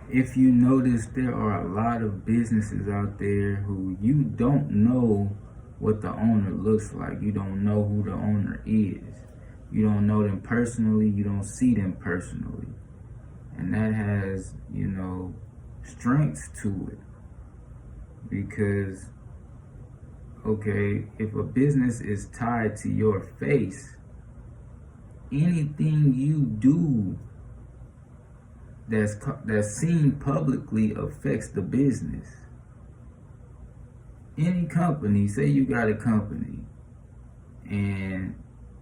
if you notice, there are a lot of businesses out there who you don't know what the owner looks like. You don't know who the owner is. You don't know them personally. You don't see them personally. And that has, strengths to it. Because, okay, if a business is tied to your face, anything you do that's seen publicly affects the business. Any company, say you got a company, and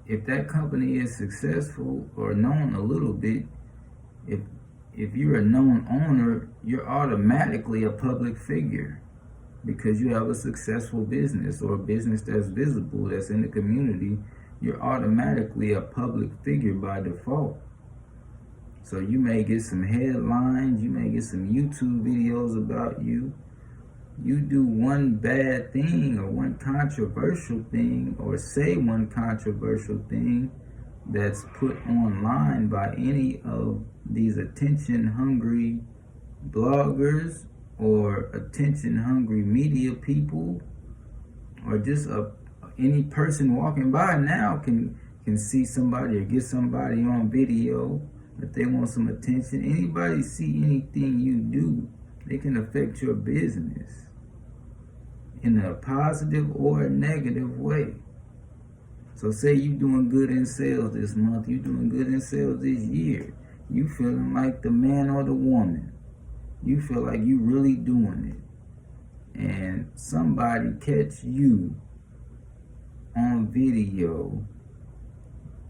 if that company is successful or known a little bit, if you're a known owner, you're automatically a public figure because you have a successful business or a business that's visible, that's in the community. You're automatically a public figure by default. So you may get some headlines, you may get some YouTube videos about you. You do one bad thing or one controversial thing or say one controversial thing that's put online by any of these attention-hungry bloggers or attention-hungry media people, or just any person walking by now can see somebody or get somebody on video if they want some attention. Anybody see anything you do, they can affect your business in a positive or a negative way. So say you doing good in sales this month, you doing good in sales this year. You feeling like the man or the woman. You feel like you really doing it. And somebody catch you on video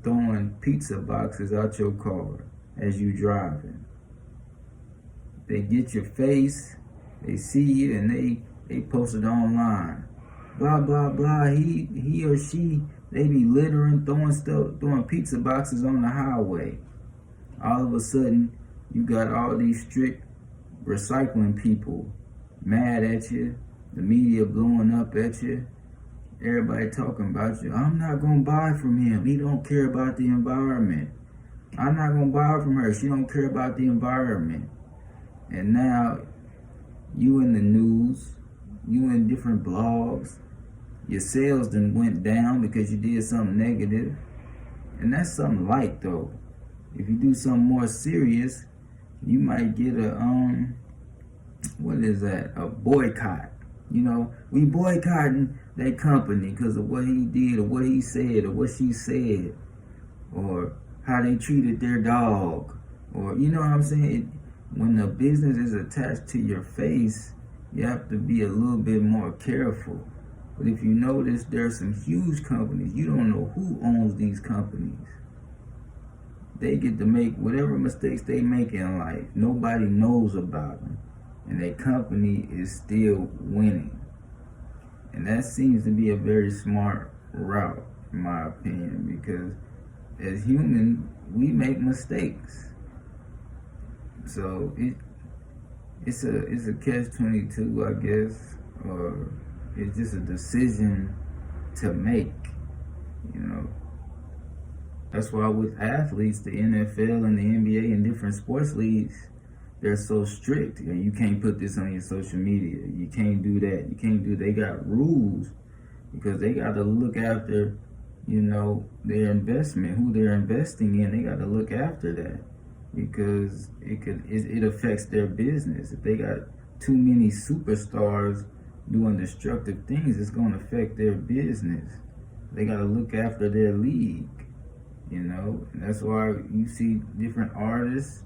throwing pizza boxes out your car as you driving. They get your face, they see you, and they post it online. Blah, blah, blah. He or she, they be littering, throwing pizza boxes on the highway. All of a sudden, you got all these strict recycling people mad at you, the media blowing up at you, everybody talking about you. I'm not going to buy from him. He don't care about the environment. I'm not going to buy from her. She don't care about the environment. And now, you in the news, you in different blogs, your sales then went down because you did something negative. And that's something light though. If you do something more serious, you might get a a boycott. We boycotting that company because of what he did or what he said or what she said or how they treated their dog, or you know what I'm saying? When the business is attached to your face, you have to be a little bit more careful. But if you notice, there are some huge companies. You don't know who owns these companies. They get to make whatever mistakes they make in life. Nobody knows about them. And their company is still winning. And that seems to be a very smart route, in my opinion, because as humans, we make mistakes. So it's a catch-22, I guess, or it's just a decision to make. That's why with athletes, the NFL and the NBA and different sports leagues, they're so strict. You can't put this on your social media. You can't do that. You can't do. They got rules because they got to look after, their investment, who they're investing in. They got to look after that because it affects their business. If they got too many superstars doing destructive things, it's going to affect their business. They got to look after their league. And that's why you see different artists,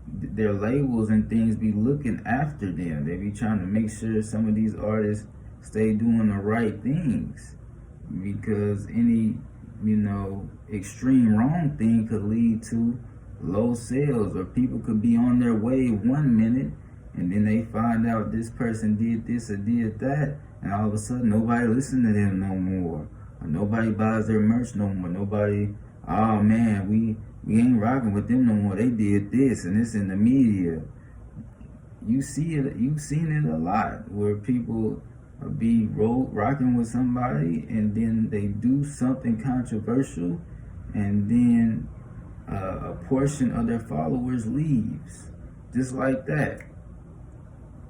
their labels and things be looking after them. They be trying to make sure some of these artists stay doing the right things, because any, extreme wrong thing could lead to low sales, or people could be on their way 1 minute and then they find out this person did this or did that, and all of a sudden nobody listen to them no more. Nobody buys their merch no more. Nobody, oh man, we ain't rocking with them no more. They did this, and it's in the media. You see it. You've seen it a lot where people be rocking with somebody, and then they do something controversial, and then a portion of their followers leaves just like that.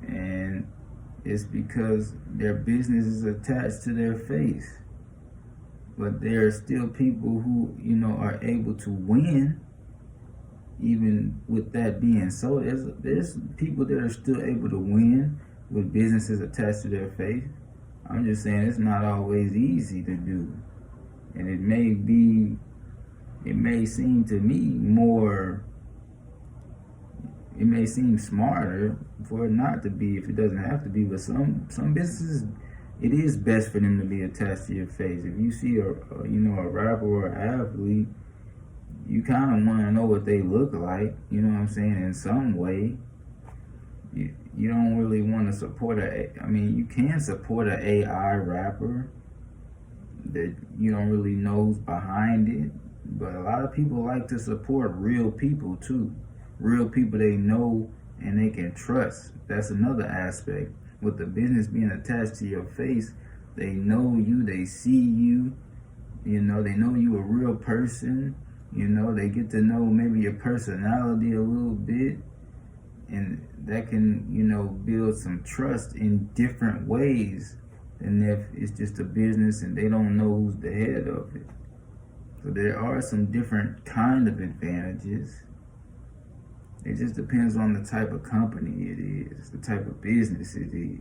And it's because their business is attached to their face. But there are still people who, are able to win, even with that being so. There's people that are still able to win with businesses attached to their face. I'm just saying it's not always easy to do. And it may seem to me it may seem smarter for it not to be if it doesn't have to be. But some businesses, it is best for them to be attached to your face. If you see a rapper or an athlete, you kind of want to know what they look like. You know what I'm saying? In some way, you don't really want to support you can support an AI rapper that you don't really know who's behind it. But a lot of people like to support real people too. Real people they know and they can trust. That's another aspect. With the business being attached to your face, they know you, they see you, they know you a real person, they get to know maybe your personality a little bit, and that can, build some trust in different ways than if it's just a business and they don't know who's the head of it. So there are some different kind of advantages. It just depends on the type of company it is, the type of business it is.